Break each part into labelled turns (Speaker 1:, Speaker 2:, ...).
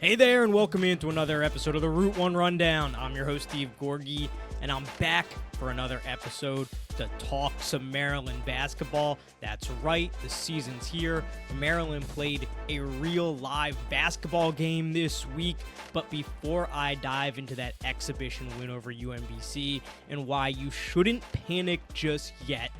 Speaker 1: Hey there, and welcome into another episode of the Route 1 Rundown. I'm your host, Steve Gorgie, and I'm back for another episode to talk some Maryland basketball. That's right, the season's here. Maryland played a real live basketball game this week, but before I dive into that exhibition win over UMBC and why you shouldn't panic just yet,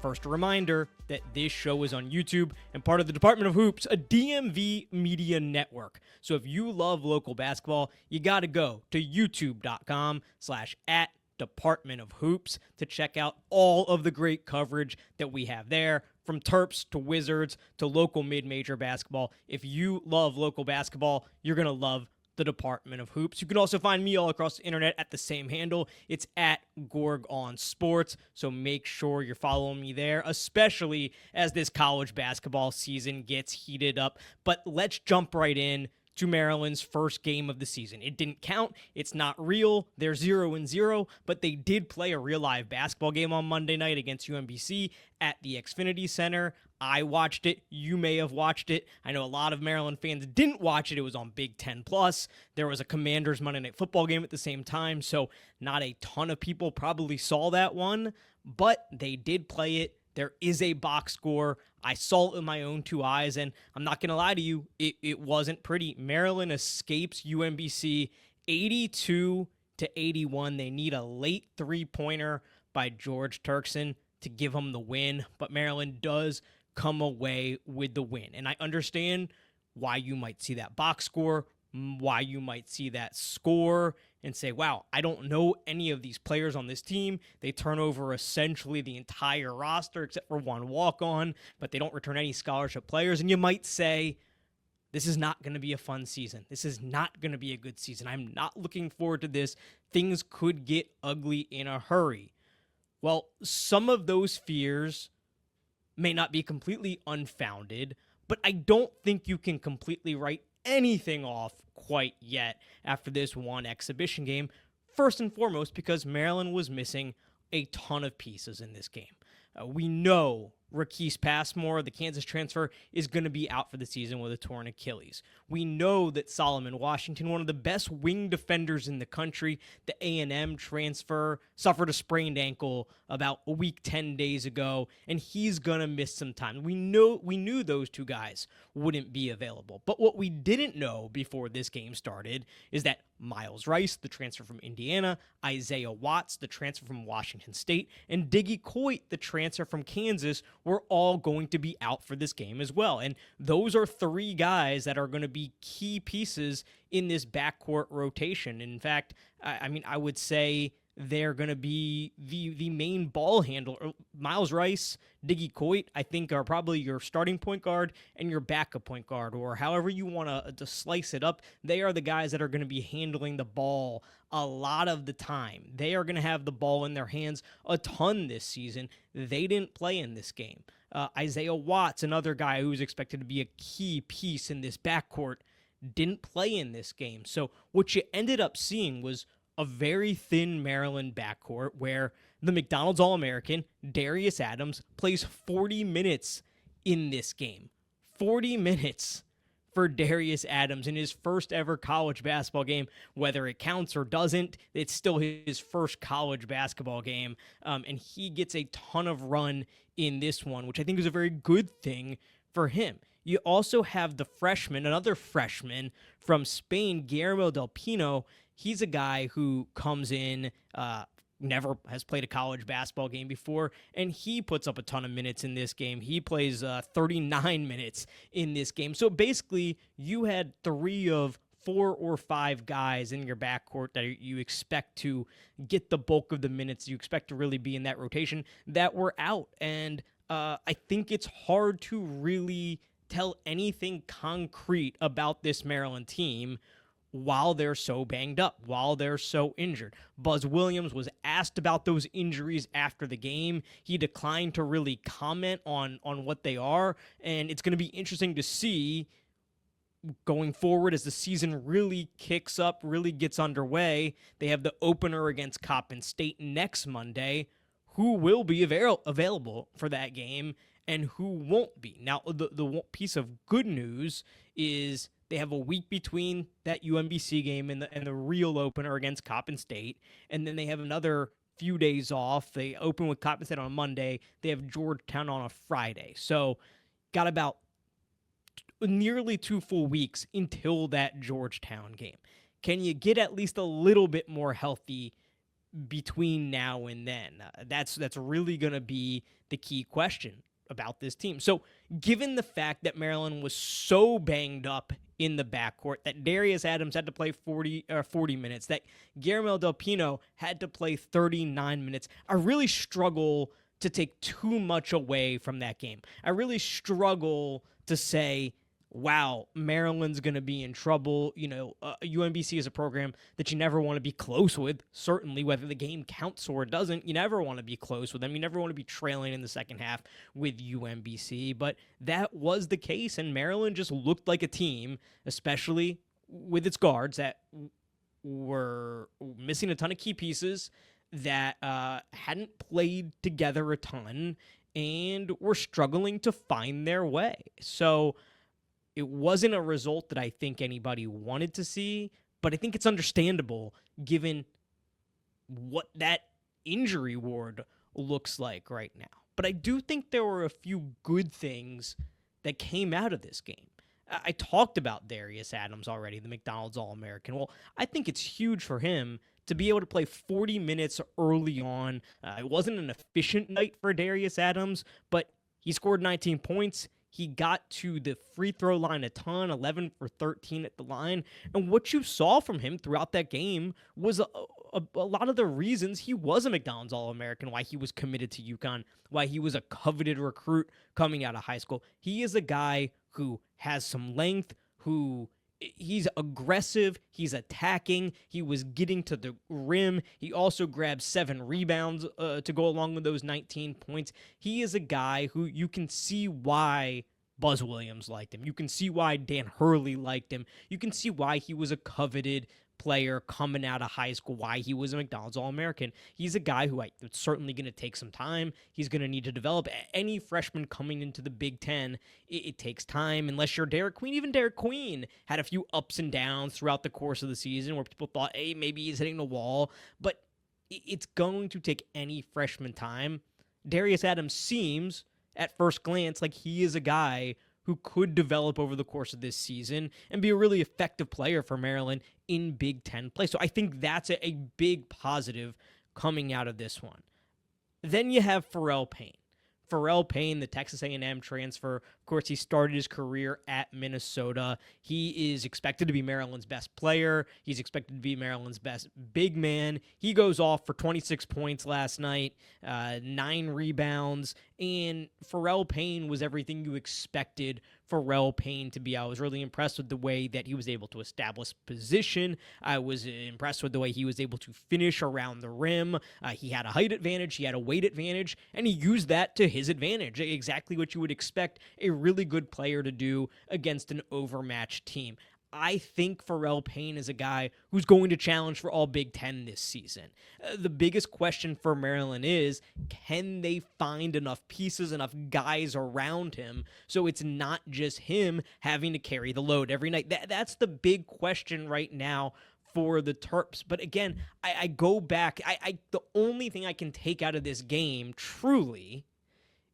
Speaker 1: first, a reminder that this show is on YouTube and part of the Department of Hoops, a DMV media network. So if you love local basketball, you got to go to youtube.com/@Department of Hoops to check out all of the great coverage that we have there, from Terps to Wizards to local mid-major basketball. If you love local basketball, you're going to love the Department of Hoops. You can also find me all across the internet at the same handle. It's at Gorg on Sports, so make sure you're following me there, especially as this college basketball season gets heated up. But let's jump right in to Maryland's first game of the season. It didn't count. It's not real. They're 0-0, but they did play a real live basketball game on Monday night against UMBC at the Xfinity Center. I watched it. You may have watched it. I know a lot of Maryland fans didn't watch it. It was on Big Ten Plus. There was a Commanders Monday Night Football game at the same time, so not a ton of people probably saw that one, but they did play it. There is a box score. I saw it with my own two eyes, and I'm not going to lie to you, it wasn't pretty. Maryland escapes UMBC 82-81. They need a late three-pointer by George Turkson to give them the win, but Maryland does come away with the win. And I understand why you might see that box score, why you might see that score and say, wow, I don't know any of these players on this team. They turn over essentially the entire roster except for one walk-on, but they don't return any scholarship players. And you might say, this is not going to be a fun season. This is not going to be a good season. I'm not looking forward to this. Things could get ugly in a hurry. Well, some of those fears may not be completely unfounded, but I don't think you can completely write anything off quite yet after this one exhibition game. First and foremost, because Maryland was missing a ton of pieces in this game. We know Rakees Passmore, the Kansas transfer, is going to be out for the season with a torn Achilles. We know that Solomon Washington, one of the best wing defenders in the country, the A&M transfer, suffered a sprained ankle about a week, 10 days ago, and he's going to miss some time. We knew those two guys wouldn't be available. But what we didn't know before this game started is that Miles Rice, the transfer from Indiana, Isaiah Watts, the transfer from Washington State, and Diggy Coit, the transfer from Kansas, were all going to be out for this game as well. And those are three guys that are going to be key pieces in this backcourt rotation. In fact, I would say they're going to be the main ball handler. Miles Rice, Diggy Coit, I think, are probably your starting point guard and your backup point guard, or however you want to slice it up. They are the guys that are going to be handling the ball a lot of the time. They are going to have the ball in their hands a ton this season. They didn't play in this game. Isaiah Watts, another guy who's expected to be a key piece in this backcourt, didn't play in this game. So what you ended up seeing was a very thin Maryland backcourt where the McDonald's All-American, Darius Adams, plays 40 minutes in this game. 40 minutes for Darius Adams in his first ever college basketball game. Whether it counts or doesn't, it's still his first college basketball game, and he gets a ton of run in this one, which I think is a very good thing for him. You also have the freshman, another freshman from Spain, Guillermo Del Pino. He's a guy who comes in, never has played a college basketball game before, and he puts up a ton of minutes in this game. He plays 39 minutes in this game. So basically, you had 3 of 4 or 5 guys in your backcourt that you expect to get the bulk of the minutes. You expect to really be in that rotation that were out. And I think it's hard to really tell anything concrete about this Maryland team while they're so banged up, while they're so injured. Buzz Williams was asked about those injuries after the game. He declined to really comment on what they are, and it's going to be interesting to see going forward as the season really kicks up, really gets underway. They have the opener against Coppin State next Monday. Who will be available for that game and who won't be? Now, the piece of good news is They have a week between that UMBC game and the real opener against Coppin State, and then they have another few days off. They open with Coppin State on Monday. They have Georgetown on a Friday. So got about nearly 2 full weeks until that Georgetown game. Can you get at least a little bit more healthy between now and then? That's really going to be the key question about this team. So given the fact that Maryland was so banged up in the backcourt, that Darius Adams had to play 40 minutes, that Guillermo Del Pino had to play 39 minutes, I really struggle to take too much away from that game. I really struggle to say, wow, Maryland's going to be in trouble. UMBC is a program that you never want to be close with, certainly whether the game counts or it doesn't. You never want to be close with them. You never want to be trailing in the second half with UMBC, but that was the case, and Maryland just looked like a team, especially with its guards, that were missing a ton of key pieces, that hadn't played together a ton, and were struggling to find their way. So it wasn't a result that I think anybody wanted to see, but I think it's understandable given what that injury ward looks like right now. But I do think there were a few good things that came out of this game. I talked about Darius Adams already, the McDonald's All-American. Well, I think it's huge for him to be able to play 40 minutes early on. It wasn't an efficient night for Darius Adams, but he scored 19 points. He got to the free throw line a ton, 11 for 13 at the line. And what you saw from him throughout that game was a lot of the reasons he was a McDonald's All-American, why he was committed to UConn, why he was a coveted recruit coming out of high school. He is a guy who has some length, he's aggressive, he's attacking, he was getting to the rim. He also grabbed 7 rebounds to go along with those 19 points. He is a guy who you can see why Buzz Williams liked him. You can see why Dan Hurley liked him. You can see why he was a coveted player coming out of high school, why he was a McDonald's All-American. He's a guy who it's certainly going to take some time. He's going to need to develop. Any freshman coming into the Big Ten, it takes time, unless you're Derek Queen. Even Derek Queen had a few ups and downs throughout the course of the season where people thought, hey, maybe he's hitting the wall, but it's going to take any freshman time. Darius Adams seems, at first glance, like he is a guy who could develop over the course of this season and be a really effective player for Maryland in Big Ten play. So I think that's a big positive coming out of this one. Then you have Pharrell Payne. Pharrell Payne, the Texas A&M transfer. Of course, he started his career at Minnesota. He is expected to be Maryland's best player. He's expected to be Maryland's best big man. He goes off for 26 points last night, 9 rebounds, and Pharrell Payne was everything you expected Pharrell Payne to be. I was really impressed with the way that he was able to establish position. I was impressed with the way he was able to finish around the rim. He had a height advantage, he had a weight advantage, and he used that to his advantage. Exactly what you would expect a really good player to do against an overmatched team. I think Pharrell Payne is a guy who's going to challenge for all Big Ten this season. The biggest question for Maryland is, can they find enough pieces, enough guys around him, so it's not just him having to carry the load every night? That's the big question right now for the Terps. But again, I go back. The only thing I can take out of this game, truly,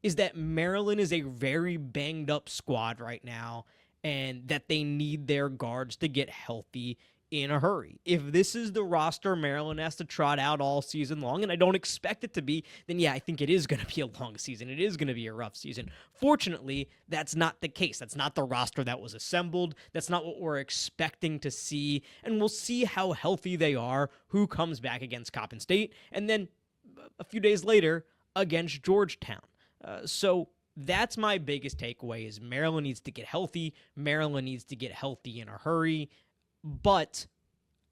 Speaker 1: is that Maryland is a very banged up squad right now, and that they need their guards to get healthy in a hurry. If this is the roster Maryland has to trot out all season long, and I don't expect it to be, then yeah, I think it is going to be a long season. It is going to be a rough season. Fortunately, that's not the case. That's not the roster that was assembled. That's not what we're expecting to see, and we'll see how healthy they are, who comes back against Coppin State, and then a few days later against Georgetown. So that's my biggest takeaway, is Maryland needs to get healthy. Maryland needs to get healthy in a hurry. But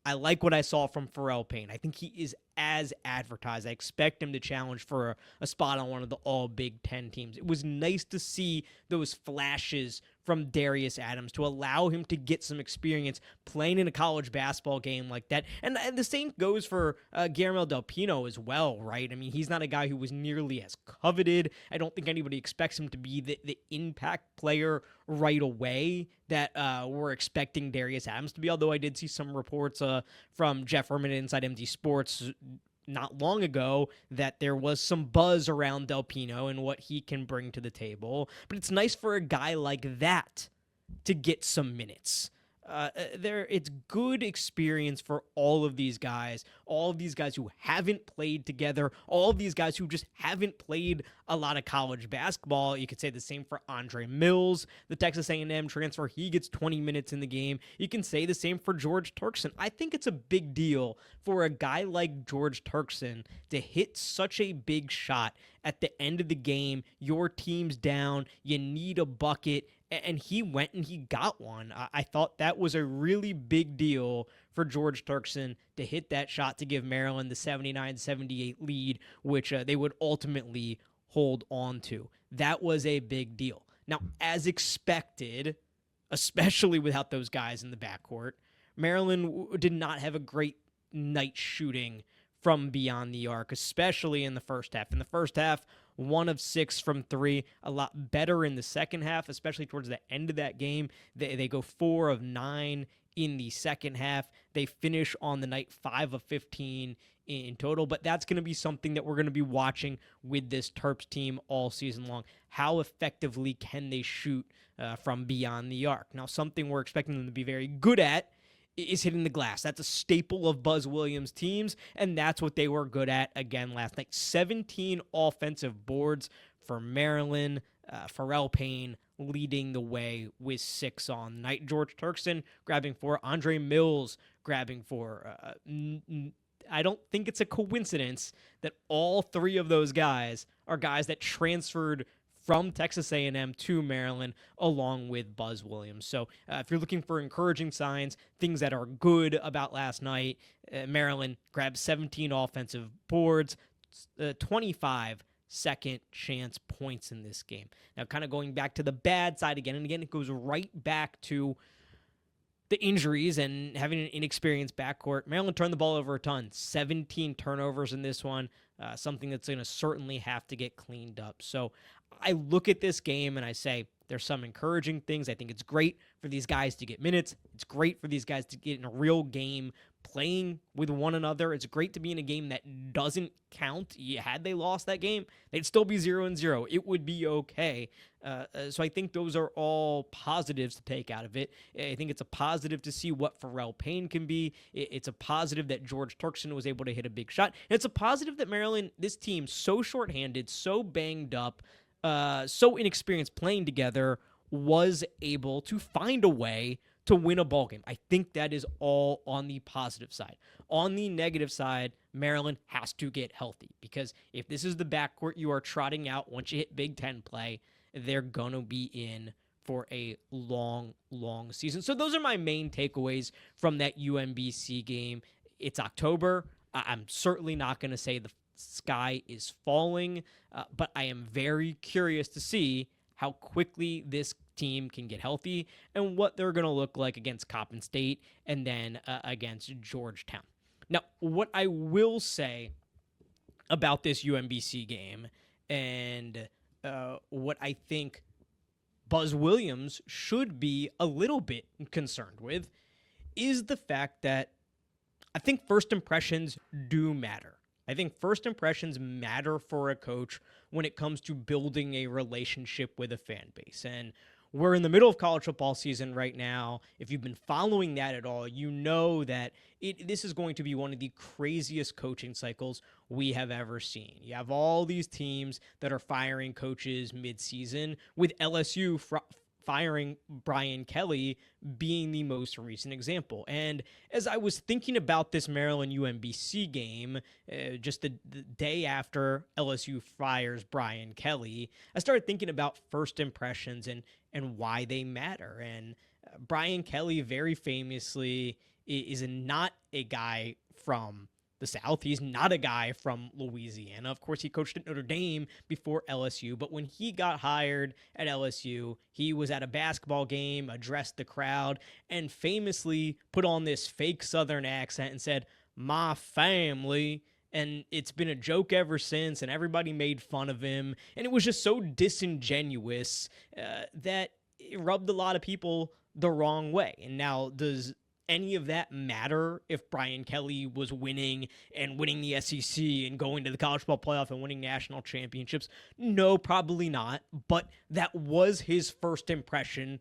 Speaker 1: I like what I saw from Pharrell Payne. I think he is as advertised. I expect him to challenge for a spot on one of the all Big Ten teams. It was nice to see those flashes from Darius Adams to allow him to get some experience playing in a college basketball game like that. And the same goes for Guillermo Del Pino as well, right? I mean, he's not a guy who was nearly as coveted. I don't think anybody expects him to be the impact player right away that we're expecting Darius Adams to be, although I did see some reports from Jeff Herman inside MD Sports not long ago that there was some buzz around Del Pino and what he can bring to the table. But it's nice for a guy like that to get some minutes. It's good experience for all of these guys who haven't played together, all of these guys who just haven't played a lot of college basketball. You could say the same for Andre Mills, the Texas A&M transfer. He gets 20 minutes in the game. You can say the same for George Turkson. I think it's a big deal for a guy like George Turkson to hit such a big shot at the end of the game. Your team's down. You need a bucket. And he went and he got one. I thought that was a really big deal for George Turkson to hit that shot to give Maryland the 79-78 lead, which they would ultimately hold on to. That was a big deal. Now, as expected, especially without those guys in the backcourt, Maryland did not have a great night shooting from beyond the arc, especially in the first half. In the first half, 1 of 6 from 3, a lot better in the second half, especially towards the end of that game. They go 4 of 9 in the second half. They finish on the night 5 of 15 in total, but that's going to be something that we're going to be watching with this Terps team all season long. How effectively can they shoot from beyond the arc? Now, something we're expecting them to be very good at is hitting the glass. That's a staple of Buzz Williams' teams, and that's what they were good at again last night. 17 offensive boards for Maryland. Pharrell Payne leading the way with 6 on the night. George Turkson grabbing 4. Andre Mills grabbing 4. I don't think it's a coincidence that all 3 of those guys are guys that transferred from Texas A&M to Maryland, along with Buzz Williams. So if you're looking for encouraging signs, things that are good about last night, Maryland grabbed 17 offensive boards, 25 second chance points in this game. Now, kind of going back to the bad side again, and again, it goes right back to the injuries and having an inexperienced backcourt. Maryland turned the ball over a ton, 17 turnovers in this one, something that's going to certainly have to get cleaned up. So I look at this game and I say there's some encouraging things. I think it's great for these guys to get minutes. It's great for these guys to get in a real game playing with one another. It's great to be in a game that doesn't count. Had they lost that game, they'd still be 0-0. It would be okay. So I think those are all positives to take out of it. I think it's a positive to see what Pharrell Payne can be. It's a positive that George Turkson was able to hit a big shot. And it's a positive that Maryland, this team, so shorthanded, so banged up, so inexperienced playing together, was able to find a way to win a ball game. I think that is all on the positive side. On the negative side, Maryland has to get healthy, because if this is the backcourt you are trotting out once you hit Big Ten play, they're going to be in for a long, long season. So those are my main takeaways from that UMBC game. It's October. I'm certainly not going to say the sky is falling, but I am very curious to see how quickly this team can get healthy and what they're going to look like against Coppin State and then against Georgetown. Now, what I will say about this UMBC game and what I think Buzz Williams should be a little bit concerned with is the fact that I think first impressions do matter. I think first impressions matter for a coach when it comes to building a relationship with a fan base. And we're in the middle of college football season right now. If you've been following that at all, you know that this is going to be one of the craziest coaching cycles we have ever seen. You have all these teams that are firing coaches mid-season, with LSU firing Brian Kelly being the most recent example. And as I was thinking about this Maryland UMBC game, just the day after LSU fires Brian Kelly, I started thinking about first impressions and why they matter. And Brian Kelly very famously is not a guy from the South. He's not a guy from Louisiana. Of course, he coached at Notre Dame before LSU, but when he got hired at LSU, he was at a basketball game, addressed the crowd, and famously put on this fake Southern accent and said, "My family." And it's been a joke ever since, and everybody made fun of him. And it was just so disingenuous that it rubbed a lot of people the wrong way. And now, does any of that matter if Brian Kelly was winning and winning the SEC and going to the college football playoff and winning national championships? No, probably not. But that was his first impression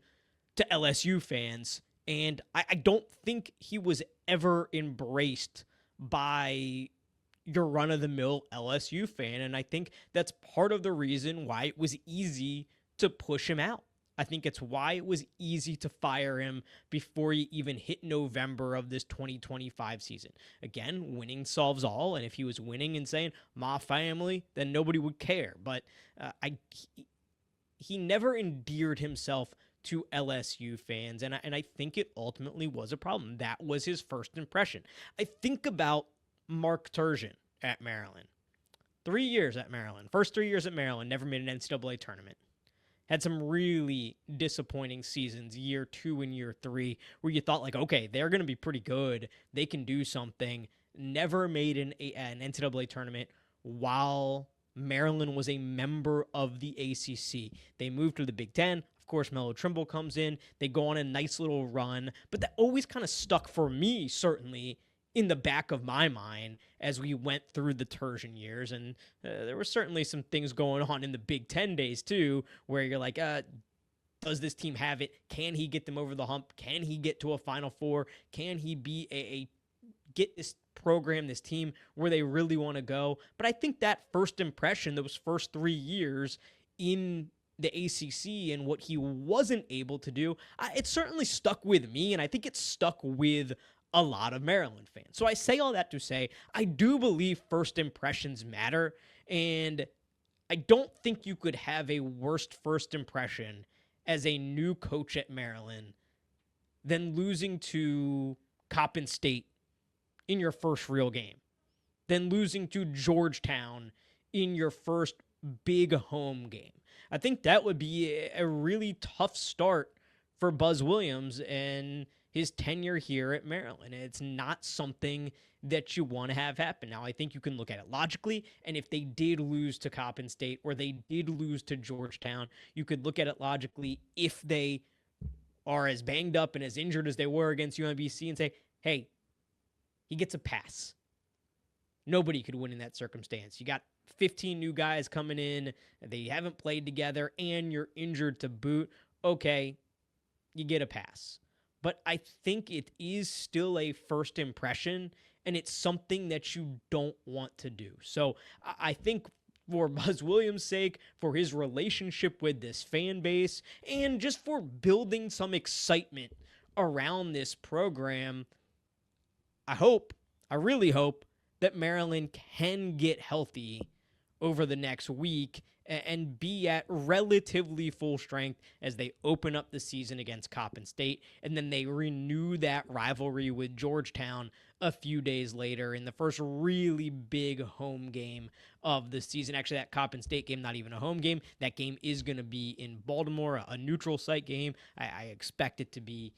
Speaker 1: to LSU fans. And I don't think he was ever embraced by your run-of-the-mill LSU fan. And I think that's part of the reason why it was easy to push him out. I think it's why it was easy to fire him before he even hit November of this 2025 season. Again, winning solves all, and if he was winning and saying, "my family," then nobody would care. But he never endeared himself to LSU fans, and I think it ultimately was a problem. That was his first impression. I think about Mark Turgeon at Maryland. 3 years at Maryland. First 3 years at Maryland, never made an NCAA tournament. Had some really disappointing seasons, year 2 and year 3, where you thought, like, okay, they're going to be pretty good. They can do something. Never made an NCAA tournament while Maryland was a member of the ACC. They moved to the Big Ten. Of course, Melo Trimble comes in. They go on a nice little run. But that always kind of stuck for me, certainly, in the back of my mind as we went through the Turgeon years. And there were certainly some things going on in the Big Ten days too, where you're like, does this team have it? Can he get them over the hump? Can he get to a Final Four? Can he be get this program, this team where they really want to go? But I think that first impression, those first 3 years in the ACC and what he wasn't able to do, it certainly stuck with me, and I think it stuck with a lot of Maryland fans. So I say all that to say, I do believe first impressions matter, and I don't think you could have a worst first impression as a new coach at Maryland than losing to Coppin State in your first real game, than losing to Georgetown in your first big home game. I think that would be a really tough start for Buzz Williams and his tenure here at Maryland. It's not something that you want to have happen. Now, I think you can look at it logically, and if they did lose to Coppin State or they did lose to Georgetown, you could look at it logically if they are as banged up and as injured as they were against UMBC and say, hey, he gets a pass. Nobody could win in that circumstance. You got 15 new guys coming in, they haven't played together, and you're injured to boot. Okay, you get a pass. But I think it is still a first impression, and it's something that you don't want to do. So I think for Buzz Williams' sake, for his relationship with this fan base, and just for building some excitement around this program, I really hope that Maryland can get healthy over the next week and be at relatively full strength as they open up the season against Coppin State, and then they renew that rivalry with Georgetown a few days later in the first really big home game of the season. Actually, that Coppin State game, not even a home game. That game is going to be in Baltimore, a neutral site game. I expect it to be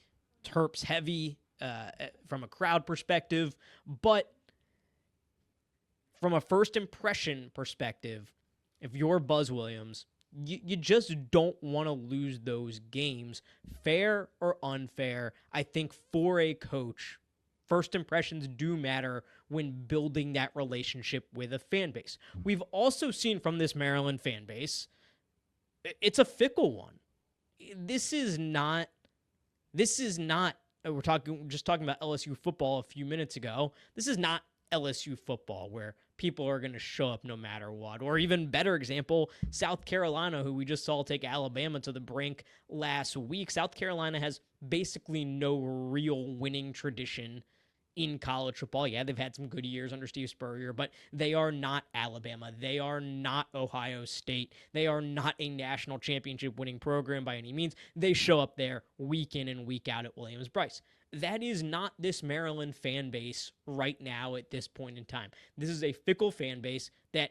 Speaker 1: Terps heavy from a crowd perspective, but from a first impression perspective, if you're Buzz Williams, you just don't want to lose those games, fair or unfair. I think for a coach, first impressions do matter when building that relationship with a fan base. We've also seen from this Maryland fan base, it's a fickle one. This is not, we're just talking about LSU football a few minutes ago. This is not LSU football where people are going to show up no matter what. Or even better example, South Carolina, who we just saw take Alabama to the brink last week. South Carolina has basically no real winning tradition in college football. Yeah, they've had some good years under Steve Spurrier, but they are not Alabama. They are not Ohio State. They are not a national championship winning program by any means. They show up there week in and week out at Williams-Brice. that is not this Maryland fan base right now at this point in time. This is a fickle fan base that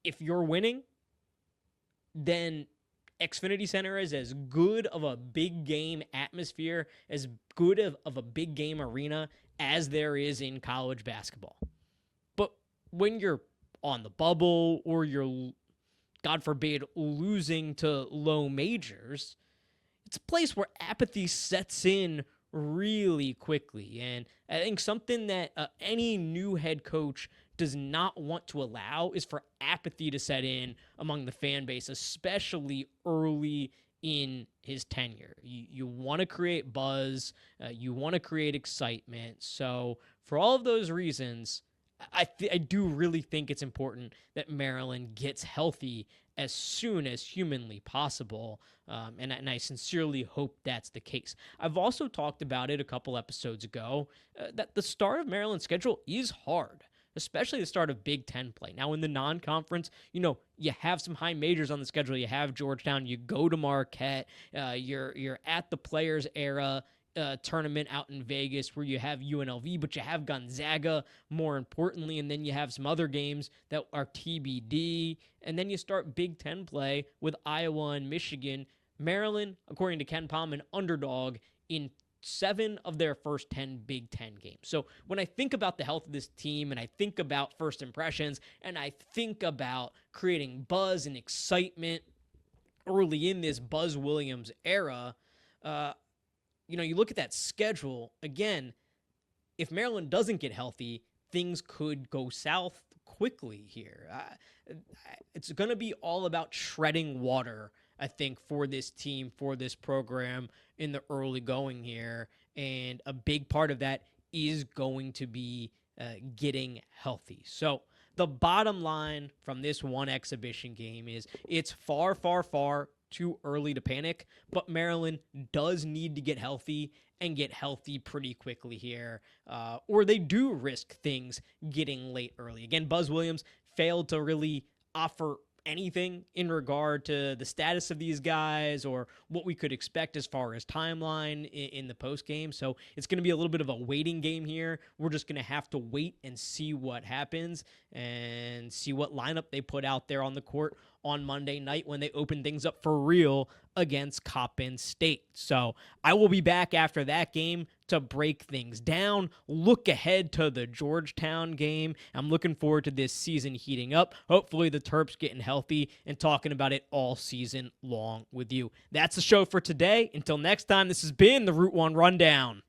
Speaker 1: if you're winning, then Xfinity Center is as good of a big game atmosphere, as good of a big game arena as there is in college basketball. But when you're on the bubble or you're, God forbid, losing to low majors, it's a place where apathy sets in really quickly. And I think something that any new head coach does not want to allow is for apathy to set in among the fan base, especially early in his tenure. You want to create buzz, you want to create excitement. So for all of those reasons, I do really think it's important that Maryland gets healthy as soon as humanly possible, and I sincerely hope that's the case. I've also talked about it a couple episodes ago, that the start of Maryland's schedule is hard, especially the start of Big Ten play. Now, in the non-conference, you have some high majors on the schedule. You have Georgetown. You go to Marquette. You're at the Players Era tournament out in Vegas where you have UNLV, but you have Gonzaga more importantly, and then you have some other games that are TBD, and then you start Big Ten play with Iowa and Michigan. Maryland, according to Ken Palm, an underdog in 7 of their first 10 Big Ten games. So when I think about the health of this team and I think about first impressions and I think about creating buzz and excitement early in this Buzz Williams era, you look at that schedule, again, if Maryland doesn't get healthy, things could go south quickly here. It's going to be all about treading water, I think, for this team, for this program in the early going here. And a big part of that is going to be getting healthy. So the bottom line from this one exhibition game is it's far, far, far too early to panic, but Maryland does need to get healthy and get healthy pretty quickly here, or they do risk things getting late early. Again, Buzz Williams failed to really offer anything in regard to the status of these guys or what we could expect as far as timeline in the post game. So it's going to be a little bit of a waiting game here. We're just going to have to wait and see what happens and see what lineup they put out there on the court on Monday night when they open things up for real against Coppin State. So I will be back after that game to break things down, look ahead to the Georgetown game. I'm looking forward to this season heating up. Hopefully the Terps getting healthy and talking about it all season long with you. That's the show for today. Until next time, this has been the Route 1 Rundown.